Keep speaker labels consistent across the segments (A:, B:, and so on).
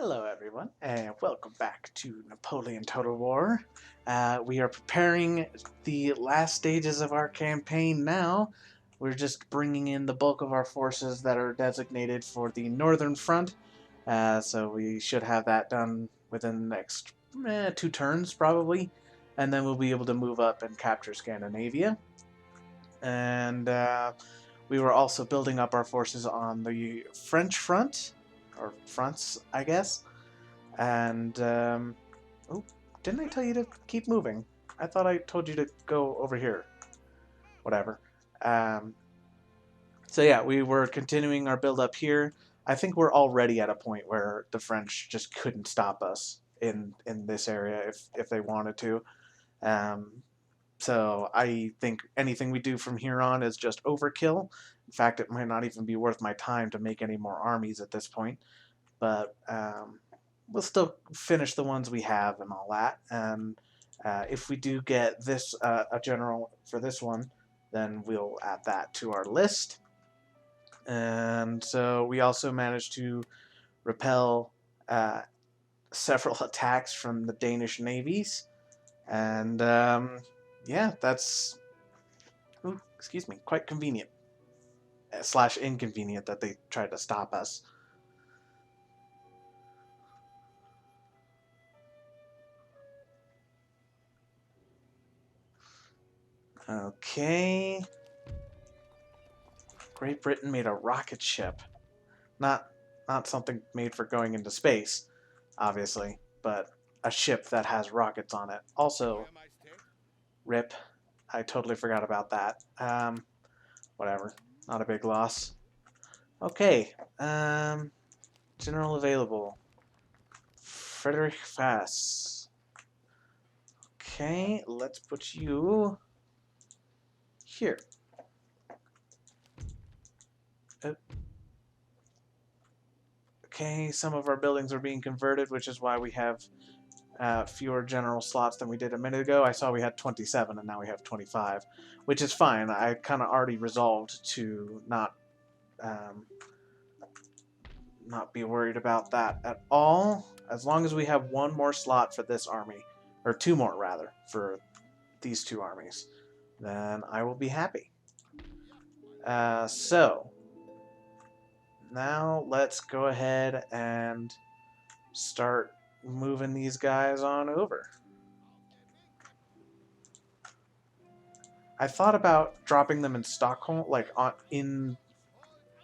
A: Hello, everyone, and welcome back to Napoleon Total War. We are preparing the last stages of our campaign now. We're just bringing in the bulk of our forces that are designated for the Northern Front, so we should have that done within the next 2 turns, probably, and then we'll be able to move up and capture Scandinavia. And we were also building up our forces on the French front, or fronts, I guess. And, oh, didn't I tell you to keep moving? I thought I told you to go over here. Whatever. Um, so yeah, we were continuing our build up here. I think we're already at a point where the French just couldn't stop us in this area if they wanted to. Um, so I think anything we do from here on is just overkill. In fact, it might not even be worth my time to make any more armies at this point. But we'll still finish the ones we have and all that. And if we do get this a general for this one, then we'll add that to our list. And so we also managed to repel several attacks from the Danish navies. And yeah, that's, ooh, excuse me, quite convenient slash inconvenient that they tried to stop us. Okay. Great Britain made a rocket ship. Not not something made for going into space, obviously, but a ship that has rockets on it. Also, rip. I totally forgot about that. Whatever. Not a big loss. Okay. General available. Frederick Fass. Okay, let's put you here. Okay, some of our buildings are being converted, which is why we have fewer general slots than we did a minute ago. I saw we had 27 and now we have 25, which is fine. I kind of already resolved to um, not be worried about that at all. As long as we have one more slot for this army, or two more rather, for these two armies, then I will be happy. So now let's go ahead and start moving these guys on over. I thought about dropping them in Stockholm, like in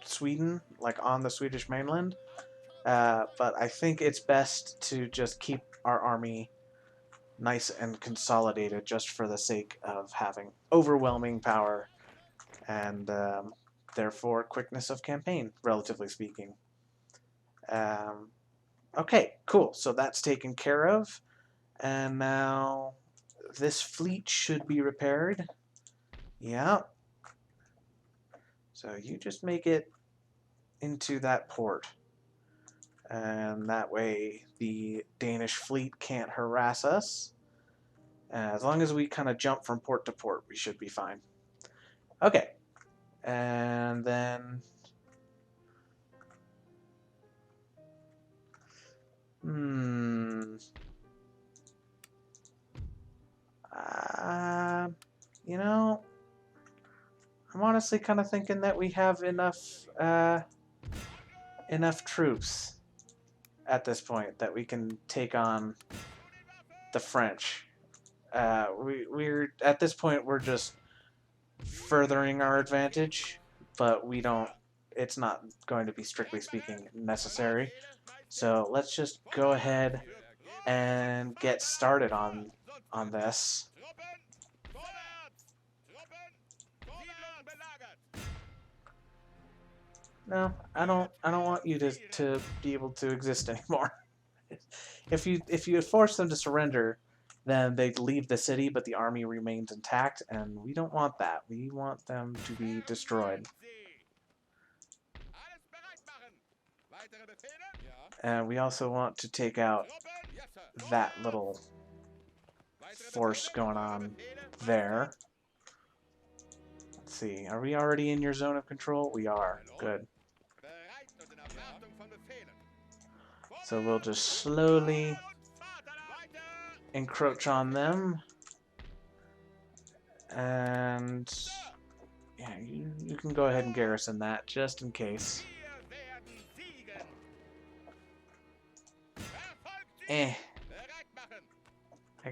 A: Sweden, like on the Swedish mainland, but I think it's best to just keep our army nice and consolidated just for the sake of having overwhelming power and therefore quickness of campaign, relatively speaking. Um, okay, cool. So that's taken care of. And now this fleet should be repaired. Yeah. So you just make it into that port. And that way the Danish fleet can't harass us. As long as we kind of jump from port to port, we should be fine. Okay. And then... you know, I'm honestly kind of thinking that we have enough troops at this point that we can take on the French. We're at this point we're just furthering our advantage, but we don't. It's not going to be strictly speaking necessary. So let's just go ahead and get started on this. No, I don't want you to be able to exist anymore. If you force them to surrender, then they leave the city, but the army remains intact, and we don't want that. We want them to be destroyed. And we also want to take out that little force going on there. Let's see, are we already in your zone of control? We are. Good. So we'll just slowly encroach on them. And yeah, you can go ahead and garrison that just in case. I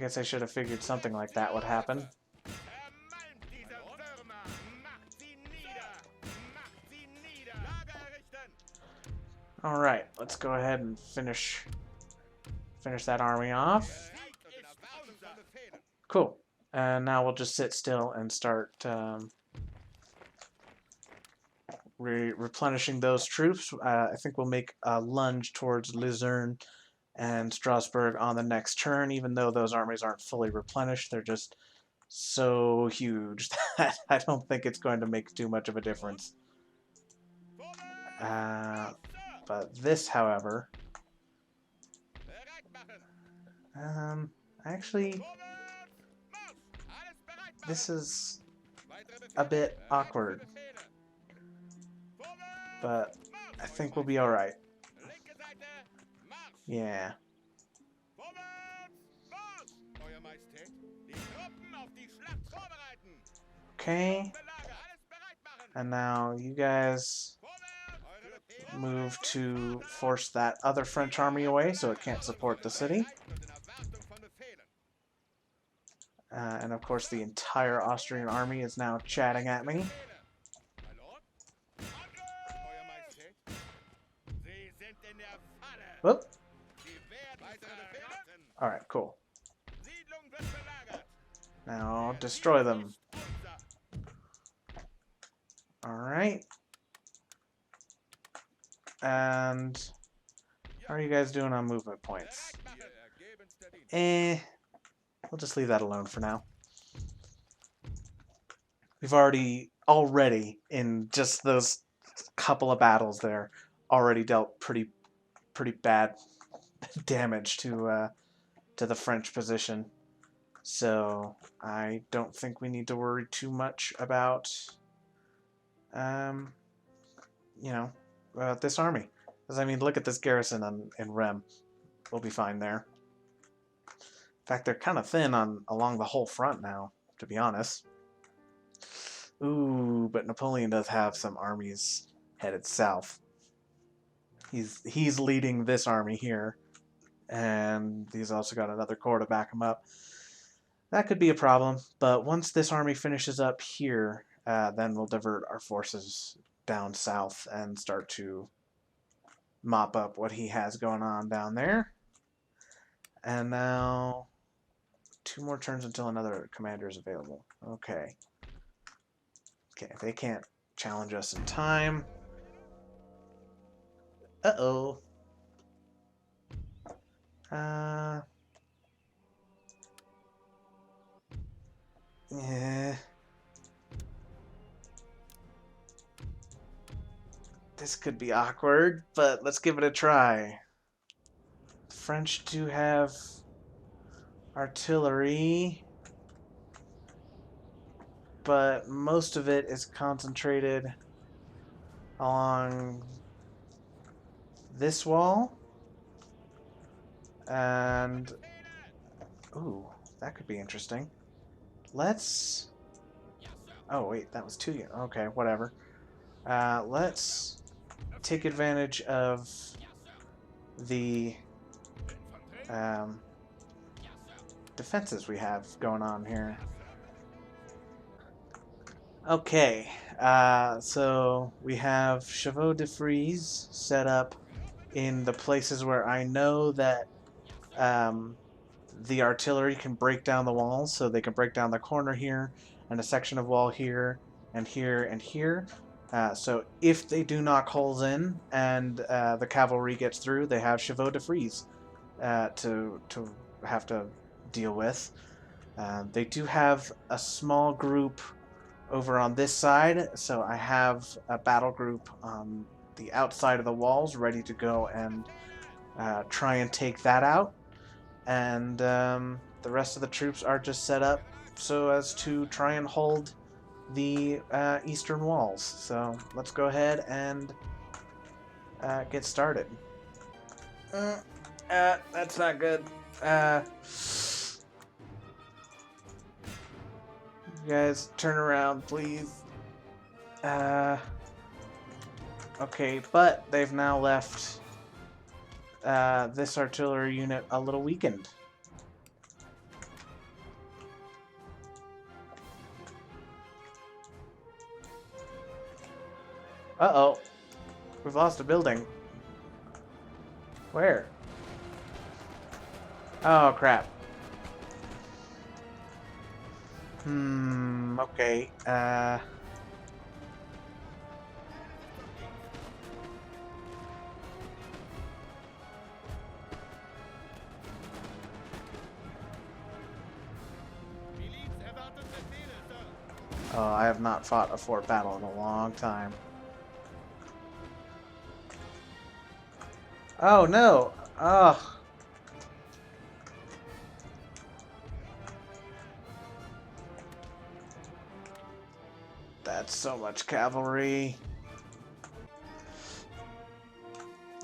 A: guess I should have figured something like that would happen. Alright, let's go ahead and finish that army off. Cool. And now we'll just sit still and start replenishing those troops. I think we'll make a lunge towards Luzerne and Strasbourg on the next turn, even though those armies aren't fully replenished. They're just so huge that I don't think it's going to make too much of a difference. But this, however, actually, this is a bit awkward, but I think we'll be alright. Yeah. Okay. And now you guys move to force that other French army away so it can't support the city. And of course the entire Austrian army is now chatting at me. Whoop. Alright, cool. Now destroy them. Alright. And how are you guys doing on movement points? We'll just leave that alone for now. We've already in just those couple of battles there already dealt pretty bad damage to the French position. So I don't think we need to worry too much about you know, this army. Because I mean, look at this garrison in Rem. We'll be fine there. In fact, they're kind of thin along the whole front now, to be honest. Ooh, but Napoleon does have some armies headed south. He's leading this army here, and he's also got another corps to back him up. That could be a problem, but once this army finishes up here, then we'll divert our forces down south and start to mop up what he has going on down there. And now 2 more turns until another commander is available. Okay. Okay, they can't challenge us in time. Uh-oh. Yeah. This could be awkward, but let's give it a try. The French do have artillery, but most of it is concentrated along this wall. And ooh, that could be interesting. Let's... oh wait, that was 2. Okay, whatever. Let's take advantage of the defenses we have going on here. Okay, so we have chevaux de frise set up in the places where I know that the artillery can break down the walls, so they can break down the corner here, and a section of wall here, and here, and here. So if they do knock holes in, and the cavalry gets through, they have chevaux de frise to have to deal with. They do have a small group over on this side, so I have a battle group on the outside of the walls ready to go and try and take that out. And the rest of the troops are just set up so as to try and hold the eastern walls. So let's go ahead and get started. That's not good. You guys, turn around, please. Okay, but they've now left this artillery unit a little weakened. Uh-oh. We've lost a building. Where? Oh, crap. Okay. Oh, I have not fought a fort battle in a long time. Oh, no! Ugh. That's so much cavalry.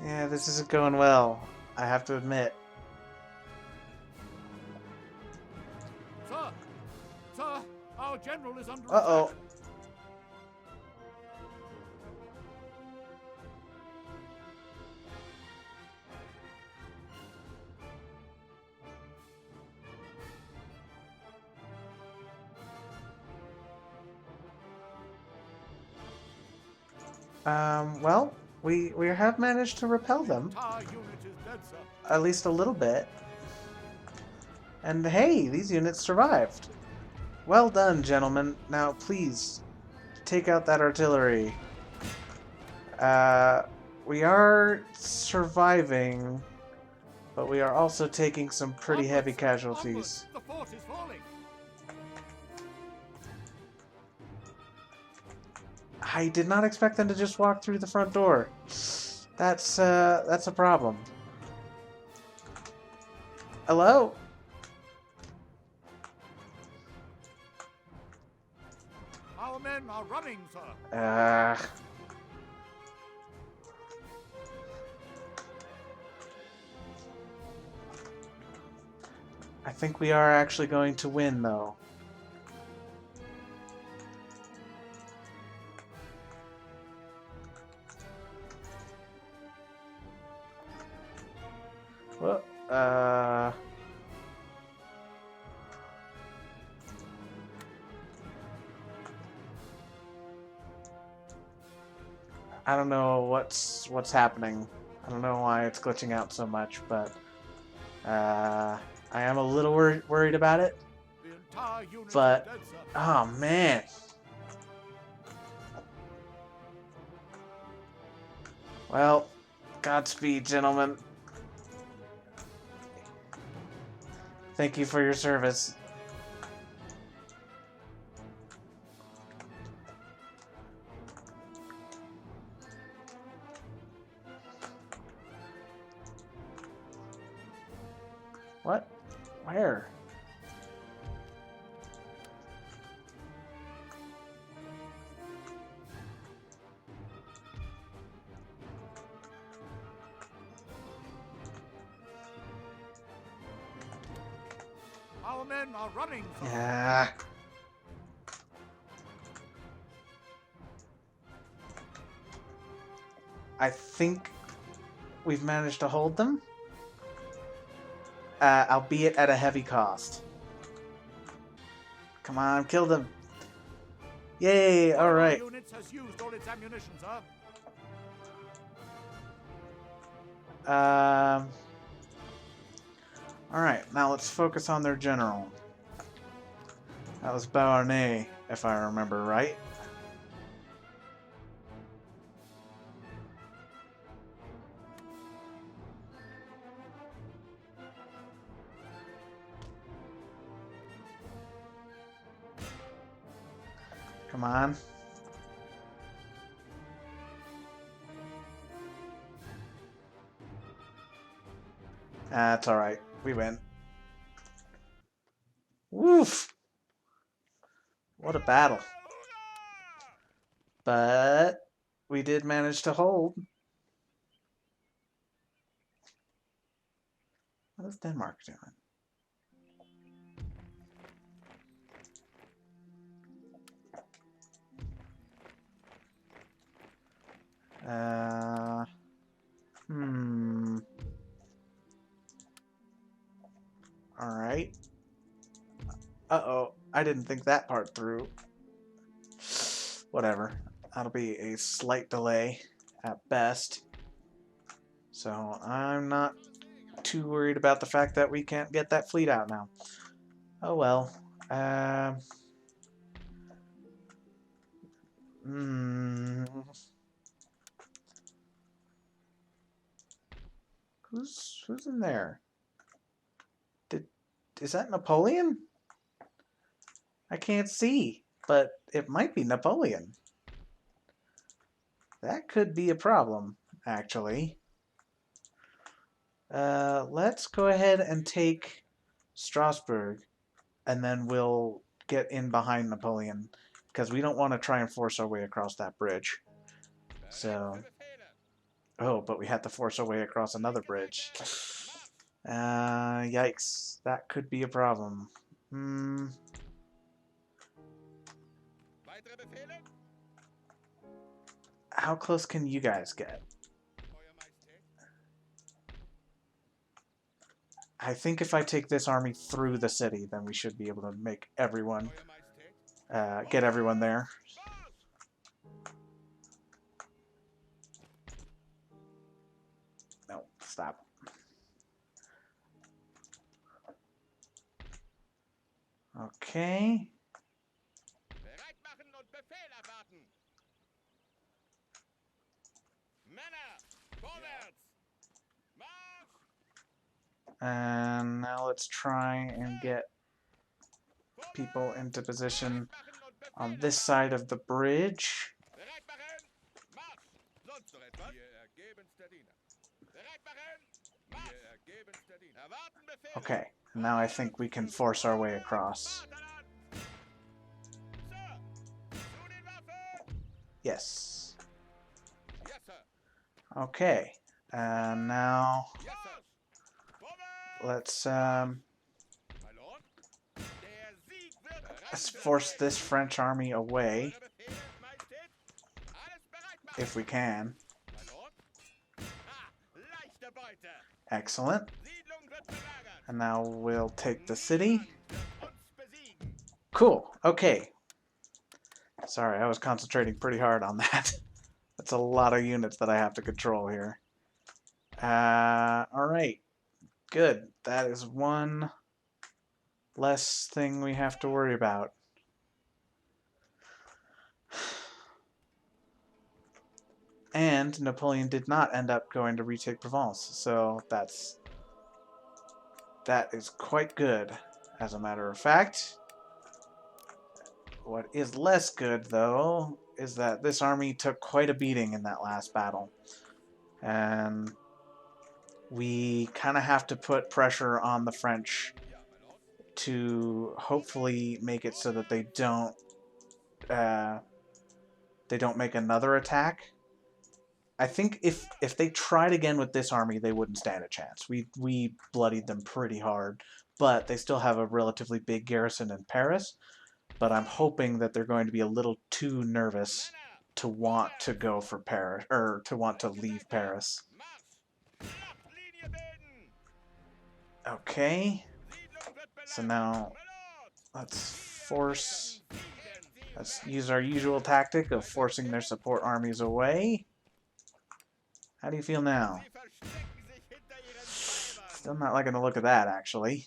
A: Yeah, this isn't going well, I have to admit.
B: Sir! Sir! Our general is under
A: Uh-oh.
B: attack!
A: Well, we have managed to repel them.
B: Entire unit is dead, sir.
A: At least a little bit. And hey, these units survived. Well done, gentlemen. Now, please, take out that artillery. We are surviving, but we are also taking some pretty heavy casualties.
B: The fort is falling!
A: I did not expect them to just walk through the front door. That's a problem. Hello?
B: Our men are running, sir!
A: I think we are actually going to win, though. Well, I don't know what's happening. I don't know why it's glitching out so much, but I am a little worried about it.
B: The entire unit
A: But
B: is dead, sir.
A: oh man. Well, Godspeed, gentlemen. Thank you for your service. What? Where?
B: Our men are running, sir.
A: Yeah. I think we've managed to hold them, albeit at a heavy cost. Come on, kill them. Yay,
B: One of our
A: alright.
B: units has used all its ammunition, sir.
A: Alright, now let's focus on their general. That was Beauharnais, if I remember right. Come on. That's alright. We win. Woof! What a battle. But we did manage to hold. How's Denmark doing? Alright. Uh-oh. I didn't think that part through. Whatever. That'll be a slight delay at best. So I'm not too worried about the fact that we can't get that fleet out now. Oh well. Who's in there? Is that Napoleon? I can't see, but it might be Napoleon. That could be a problem, actually. Let's go ahead and take Strasbourg, and then we'll get in behind Napoleon, because we don't want to try and force our way across that bridge. So, oh, but we had to force our way across another bridge. Yikes. That could be a problem. How close can you guys get? I think if I take this army through the city, then we should be able to make everyone, get everyone there. No, stop. Okay. And now let's try and get people into position on this side of the bridge. Okay, now I think we can force our way across. Yes. Okay, and now let's force this French army away if we can. Excellent. And now we'll take the city. Cool. Okay. Sorry, I was concentrating pretty hard on that. That's a lot of units that I have to control here. Alright. Good. That is one less thing we have to worry about. And Napoleon did not end up going to retake Provence, so that is quite good, as a matter of fact. What is less good, though, is that this army took quite a beating in that last battle. And we kind of have to put pressure on the French to hopefully make it so that they don't make another attack. I think if they tried again with this army, they wouldn't stand a chance. We bloodied them pretty hard, but they still have a relatively big garrison in Paris. But I'm hoping that they're going to be a little too nervous to want to go for Paris, or to want to leave Paris. Okay. So now let's use our usual tactic of forcing their support armies away. How do you feel now? Still not liking the look of that, actually.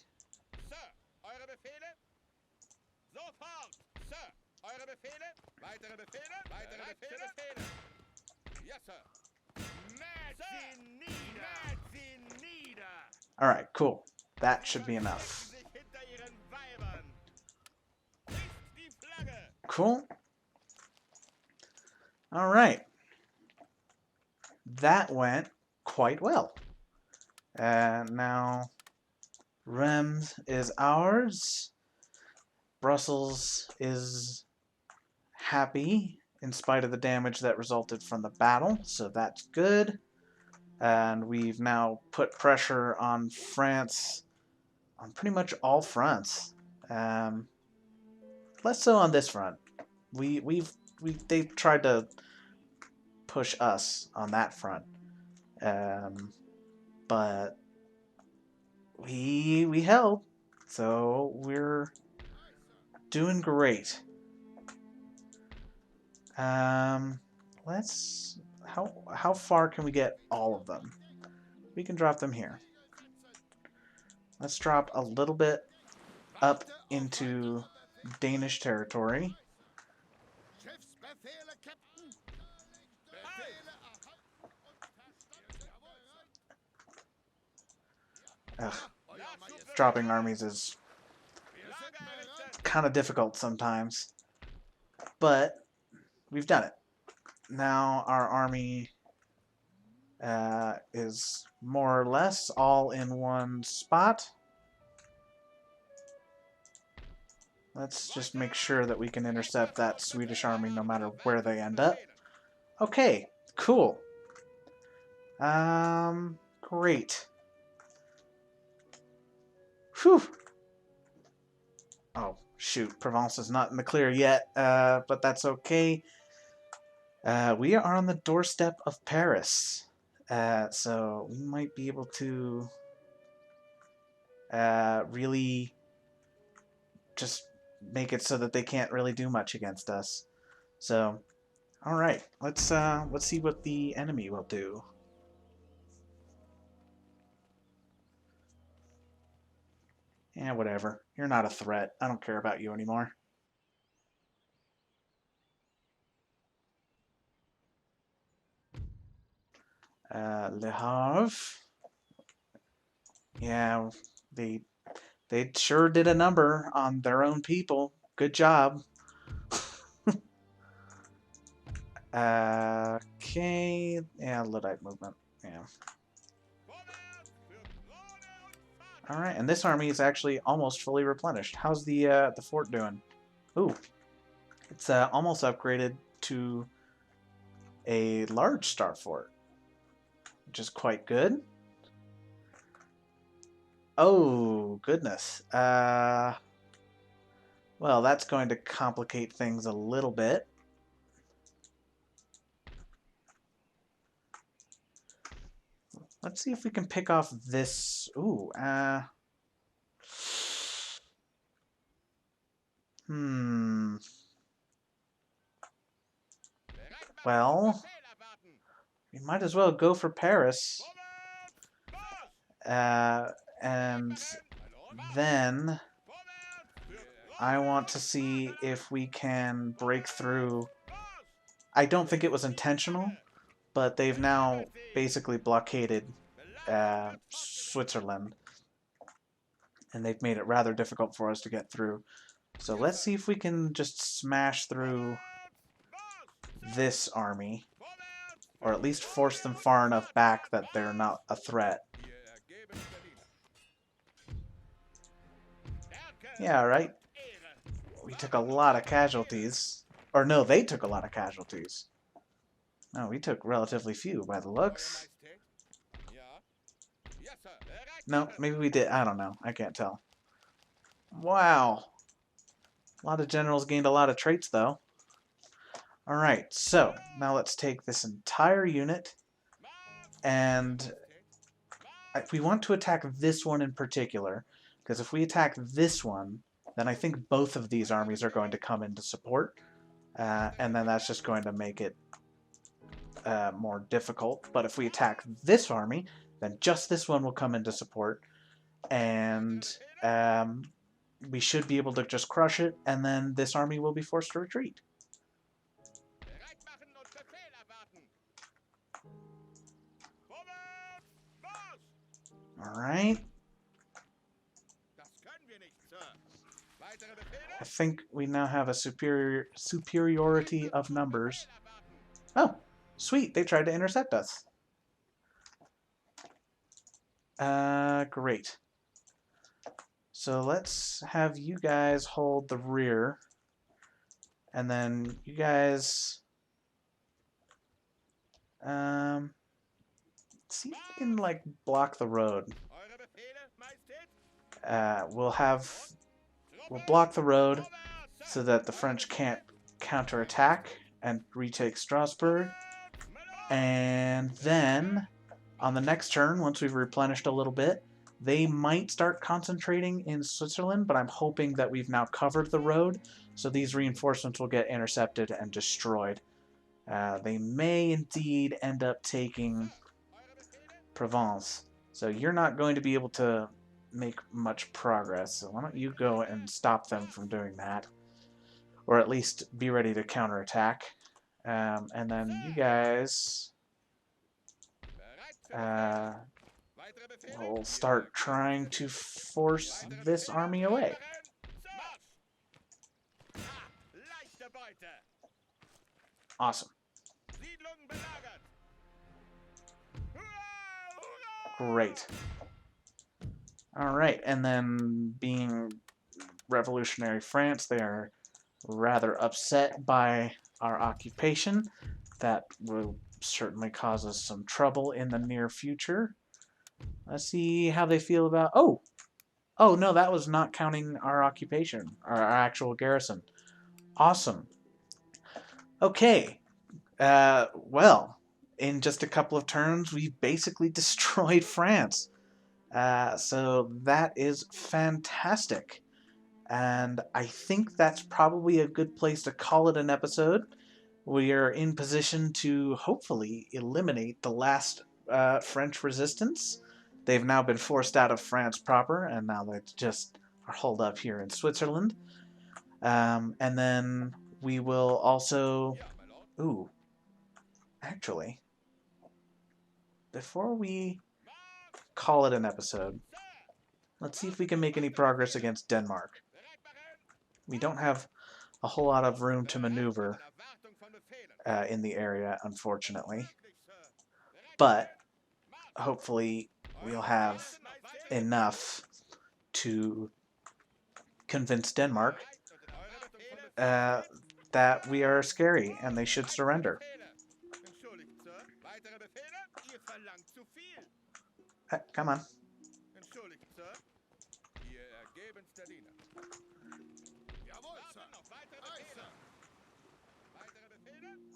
A: Alright, cool. That should be enough. Cool. Alright. That went quite well. Now, Reims is ours. Brussels is happy in spite of the damage that resulted from the battle, so that's good. And we've now put pressure on France on pretty much all fronts. Less so on this front. They've tried to push us on that front, but we held, so we're doing great. Let's how far can we get all of them? We can drop them here. Let's drop a little bit up into Danish territory. Ugh. Dropping armies is kind of difficult sometimes, but we've done it. Now our army is more or less all in one spot. Let's just make sure that we can intercept that Swedish army no matter where they end up. Okay, cool. Great. Whew. Oh, shoot. Provence is not in the clear yet, but that's okay. We are on the doorstep of Paris. So we might be able to really just make it so that they can't really do much against us. So, all right, let's see what the enemy will do. Yeah, whatever. You're not a threat. I don't care about you anymore. Le Havre. Yeah, they sure did a number on their own people. Good job. Okay, yeah, Luddite movement. Yeah. All right, and this army is actually almost fully replenished. How's the fort doing? Ooh, it's almost upgraded to a large star fort, which is quite good. Oh goodness. Well, that's going to complicate things a little bit. Let's see if we can pick off this. Ooh, Well, we might as well go for Paris. And then I want to see if we can break through. I don't think it was intentional, but they've now basically blockaded Switzerland, and they've made it rather difficult for us to get through. So let's see if we can just smash through this army, or at least force them far enough back that they're not a threat. Yeah, right. We took a lot of casualties. Or no, they took a lot of casualties. No, we took relatively few by the looks. No, maybe we did. I don't know. I can't tell. Wow. A lot of generals gained a lot of traits, though. Alright, so now let's take this entire unit, and we want to attack this one in particular, because if we attack this one, then I think both of these armies are going to come into support, and then that's just going to make it more difficult. But if we attack this army, then just this one will come into support, and we should be able to just crush it, and then this army will be forced to retreat. Alright. I think we now have a superiority of numbers. Oh, sweet. They tried to intercept us. Great. So let's have you guys hold the rear. And then you guys... see if we can, like, block the road. We'll block the road so that the French can't counterattack and retake Strasbourg. And then, on the next turn, once we've replenished a little bit, they might start concentrating in Switzerland, but I'm hoping that we've now covered the road, so these reinforcements will get intercepted and destroyed. They may indeed end up taking Provence. So you're not going to be able to make much progress, so why don't you go and stop them from doing that? Or at least be ready to counterattack. And then you guys will start trying to force this army away. Awesome. Great. Alright, and then being Revolutionary France, they are rather upset by our occupation. That will certainly cause us some trouble in the near future. Let's see how they feel about... Oh! Oh, no, that was not counting our occupation, our actual garrison. Awesome. Okay. Well, in just a couple of turns, we basically destroyed France. So that is fantastic. And I think that's probably a good place to call it an episode. We are in position to hopefully eliminate the last French resistance. They've now been forced out of France proper, and now they just are holed up here in Switzerland. And then we will also... Ooh. Actually, before we call it an episode, let's see if we can make any progress against Denmark. We don't have a whole lot of room to maneuver in the area, unfortunately. But hopefully we'll have enough to convince Denmark that we are scary and they should surrender. Come on.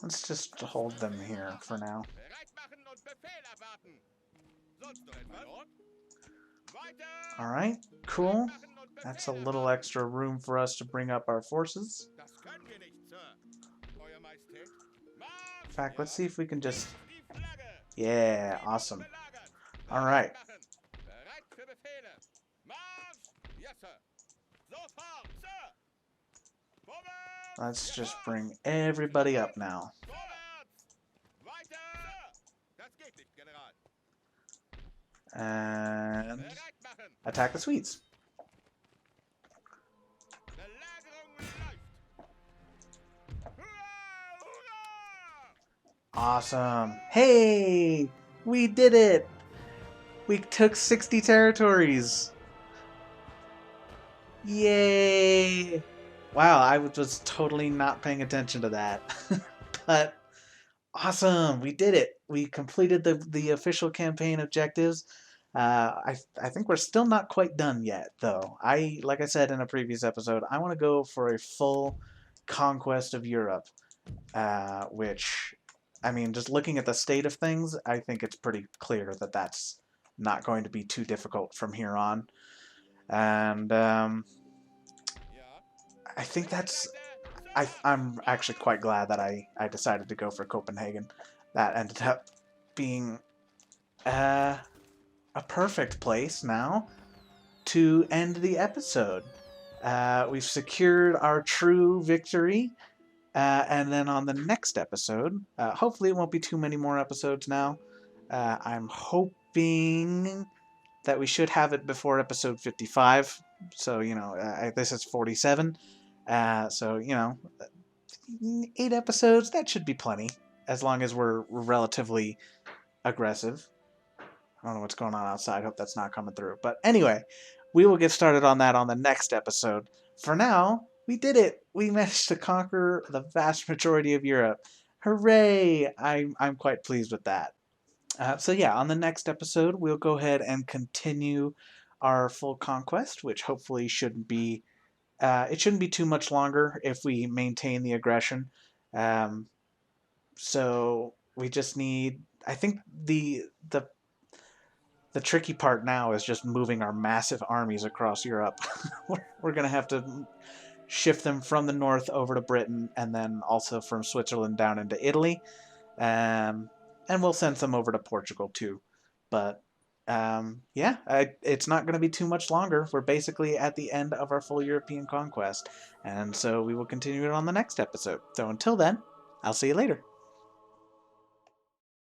A: Let's just hold them here for now. Alright, cool. That's a little extra room for us to bring up our forces. In fact, let's see if we can just... Yeah, awesome. Alright. Let's just bring everybody up now. And attack the Swedes. Awesome. Hey! We did it! We took 60 territories. Yay! Wow, I was totally not paying attention to that. But awesome, we did it. We completed the official campaign objectives. I think we're still not quite done yet, though. Like I said in a previous episode, I want to go for a full conquest of Europe, which, I mean, just looking at the state of things, I think it's pretty clear that that's not going to be too difficult from here on. And I think that's... I'm actually quite glad that I decided to go for Copenhagen. That ended up being a perfect place now to end the episode. We've secured our true victory. And then on the next episode, hopefully it won't be too many more episodes now. I'm hoping that we should have it before episode 55. So, you know, this is 47. So, you know, 8 episodes, that should be plenty, as long as we're relatively aggressive. I don't know what's going on outside. Hope that's not coming through. But anyway, we will get started on that on the next episode. For now, we did it. We managed to conquer the vast majority of Europe. Hooray! I'm quite pleased with that. So yeah, on the next episode, we'll go ahead and continue our full conquest, which hopefully shouldn't be it shouldn't be too much longer if we maintain the aggression. Um, so we just need. I think the tricky part now is just moving our massive armies across Europe. We're going to have to shift them from the north over to Britain, and then also from Switzerland down into Italy. And we'll send some over to Portugal too. But yeah, it's not going to be too much longer. We're basically at the end of our full European conquest. And so we will continue it on the next episode. So until then, I'll see you later.